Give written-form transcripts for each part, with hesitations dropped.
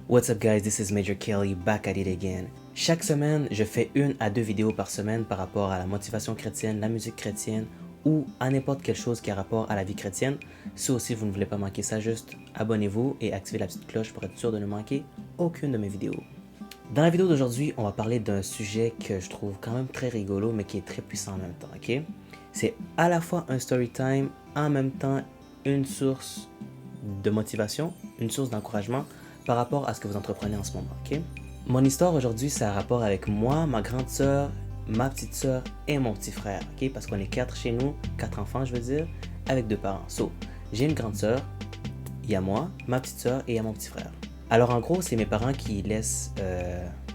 What's up guys, this is Major Kelly, back at it again. Chaque semaine, je fais 1 à 2 vidéos par semaine par rapport à la motivation chrétienne, la musique chrétienne ou à n'importe quelle chose qui a rapport à la vie chrétienne. Si aussi vous ne voulez pas manquer ça, juste abonnez-vous et activez la petite cloche pour être sûr de ne manquer aucune de mes vidéos. Dans la vidéo d'aujourd'hui, on va parler d'un sujet que je trouve quand même très rigolo mais qui est très puissant en même temps, ok? C'est à la fois un story time, en même temps une source de motivation, une source d'encouragement par rapport à ce que vous entreprenez en ce moment, ok? Mon histoire aujourd'hui, ça a rapport avec moi, ma grande sœur, ma petite sœur et mon petit frère, ok? Parce qu'on est 4 chez nous, 4 enfants, je veux dire, avec 2 parents. So, j'ai une grande sœur, il y a moi, ma petite sœur et il y a mon petit frère. Alors en gros, c'est mes parents qui laissent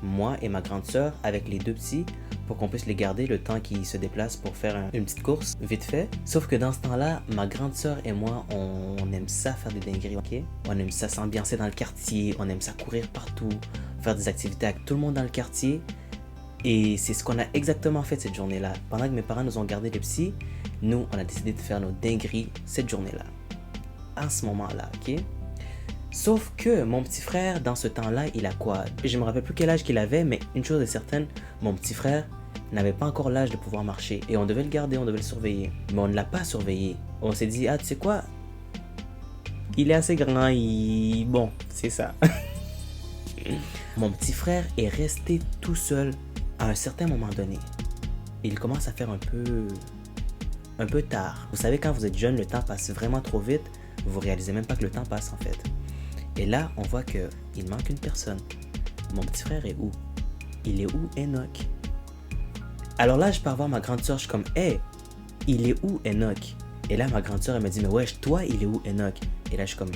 moi et ma grande sœur avec les 2 petits pour qu'on puisse les garder le temps qu'ils se déplacent pour faire une petite course vite fait. Sauf que dans ce temps-là, ma grande sœur et moi, on aime ça faire des dingueries, ok? On aime ça s'ambiancer dans le quartier, on aime ça courir partout, faire des activités avec tout le monde dans le quartier. Et c'est ce qu'on a exactement fait cette journée-là. Pendant que mes parents nous ont gardé les petits, nous, on a décidé de faire nos dingueries cette journée-là. À ce moment-là, ok? Sauf que mon petit frère, dans ce temps-là, il a quoi? Je me rappelle plus quel âge qu'il avait, mais une chose est certaine, mon petit frère n'avait pas encore l'âge de pouvoir marcher. Et on devait le garder, on devait le surveiller. Mais on ne l'a pas surveillé. On s'est dit, ah, tu sais quoi? Il est assez grand, bon, c'est ça. Mon petit frère est resté tout seul à un certain moment donné. Il commence à faire un peu tard. Vous savez, quand vous êtes jeune, le temps passe vraiment trop vite. Vous réalisez même pas que le temps passe, en fait. Et là, on voit qu'il manque une personne. Mon petit frère est où? Il est où, Enoch? Alors là, je pars voir ma grande soeur, je suis comme, hey, il est où, Enoch? Et là, ma grande soeur, elle me dit, mais wesh, toi, il est où, Enoch? Et là, je suis comme...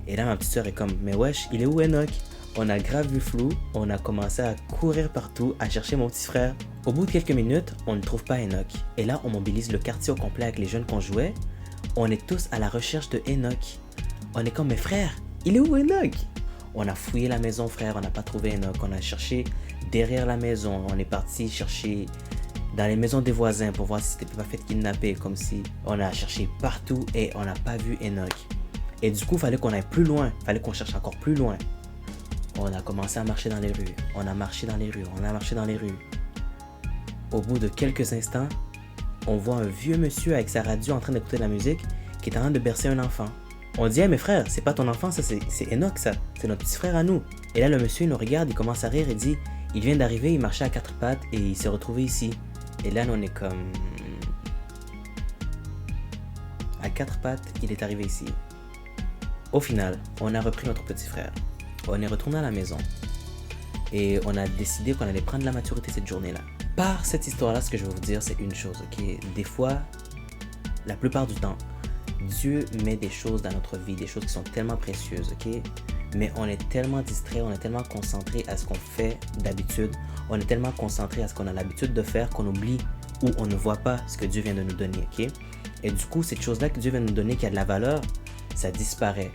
Et là, ma petite soeur est comme, mais wesh, il est où, Enoch? On a grave vu flou, on a commencé à courir partout, à chercher mon petit frère. Au bout de quelques minutes, on ne trouve pas Enoch. Et là, on mobilise le quartier au complet avec les jeunes qu'on jouait. On est tous à la recherche de Enoch. On est comme, mais frère, il est où Enoch? On a fouillé la maison, frère, on n'a pas trouvé Enoch. On a cherché derrière la maison. On est parti chercher dans les maisons des voisins pour voir si c'était pas fait kidnapper. Comme si on a cherché partout et on n'a pas vu Enoch. Et du coup, il fallait qu'on aille plus loin. Il fallait qu'on cherche encore plus loin. On a commencé à marcher dans les rues. On a marché dans les rues. On a marché dans les rues. Au bout de quelques instants, on voit un vieux monsieur avec sa radio en train d'écouter de la musique qui est en train de bercer un enfant. On dit, hey, mais frère, c'est pas ton enfant, ça, c'est Enoch, ça. C'est notre petit frère à nous. Et là, le monsieur, il nous regarde, il commence à rire et dit, il vient d'arriver, il marchait à 4 pattes et il s'est retrouvé ici. Et là, nous, on est comme... À 4 pattes, il est arrivé ici. Au final, on a repris notre petit frère. On est retourné à la maison. Et on a décidé qu'on allait prendre la maturité cette journée-là. Par cette histoire-là, ce que je vais vous dire, c'est une chose, ok? Des fois, la plupart du temps, Dieu met des choses dans notre vie, des choses qui sont tellement précieuses, ok? Mais on est tellement distrait, on est tellement concentré à ce qu'on fait d'habitude, on est tellement concentré à ce qu'on a l'habitude de faire qu'on oublie ou on ne voit pas ce que Dieu vient de nous donner, ok? Et du coup, cette chose-là que Dieu vient de nous donner qui a de la valeur, ça disparaît,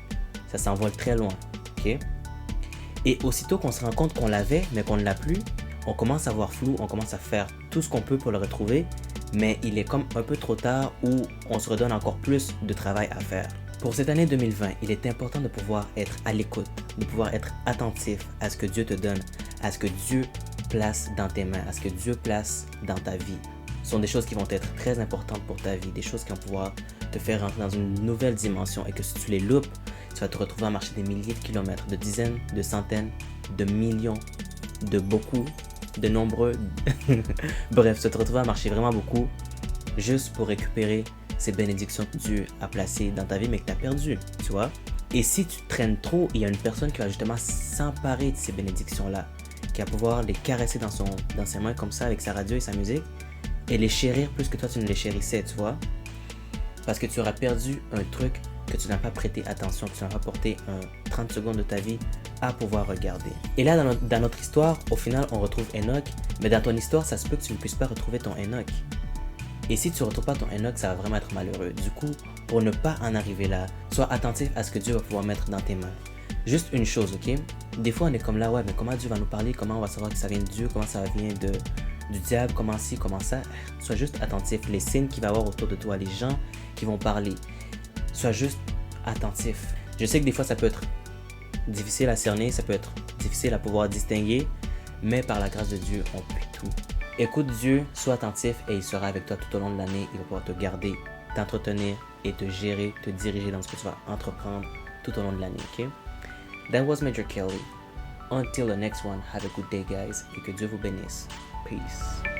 ça s'envole très loin, ok? Et aussitôt qu'on se rend compte qu'on l'avait, mais qu'on ne l'a plus, on commence à voir flou, on commence à faire tout ce qu'on peut pour le retrouver, mais il est comme un peu trop tard où on se redonne encore plus de travail à faire. Pour cette année 2020, il est important de pouvoir être à l'écoute, de pouvoir être attentif à ce que Dieu te donne, à ce que Dieu place dans tes mains, à ce que Dieu place dans ta vie. Ce sont des choses qui vont être très importantes pour ta vie, des choses qui vont pouvoir te faire rentrer dans une nouvelle dimension et que si tu les loupes, tu vas te retrouver à marcher des milliers de kilomètres, de dizaines, de centaines, de millions, de beaucoup, de nombreux. Bref, tu vas te retrouver à marcher vraiment beaucoup juste pour récupérer ces bénédictions que Dieu a placées dans ta vie mais que tu as perdues, tu vois. Et si tu traînes trop, il y a une personne qui va justement s'emparer de ces bénédictions-là, qui va pouvoir les caresser dans ses mains comme ça avec sa radio et sa musique et les chérir plus que toi tu ne les chérissais, tu vois. Parce que tu auras perdu un truc que tu n'as pas prêté attention, que tu n'as pas porté 30 secondes de ta vie à pouvoir regarder. Et là, dans notre histoire, au final, on retrouve Enoch, mais dans ton histoire, ça se peut que tu ne puisses pas retrouver ton Enoch. Et si tu ne retrouves pas ton Enoch, ça va vraiment être malheureux. Du coup, pour ne pas en arriver là, sois attentif à ce que Dieu va pouvoir mettre dans tes mains. Juste une chose, ok? Des fois, on est comme là, ouais, mais comment Dieu va nous parler? Comment on va savoir que ça vient de Dieu? Comment ça vient du diable? Comment ci, comment ça? Sois juste attentif. Les signes qu'il va y avoir autour de toi, les gens qui vont parler, sois juste attentif. Je sais que des fois, ça peut être difficile à cerner, ça peut être difficile à pouvoir distinguer, mais par la grâce de Dieu, on peut tout. Écoute Dieu, sois attentif et il sera avec toi tout au long de l'année. Il va pouvoir te garder, t'entretenir et te gérer, te diriger dans ce que tu vas entreprendre tout au long de l'année, ok? That was Major Kelly. Until the next one, have a good day, guys, et que Dieu vous bénisse. Peace.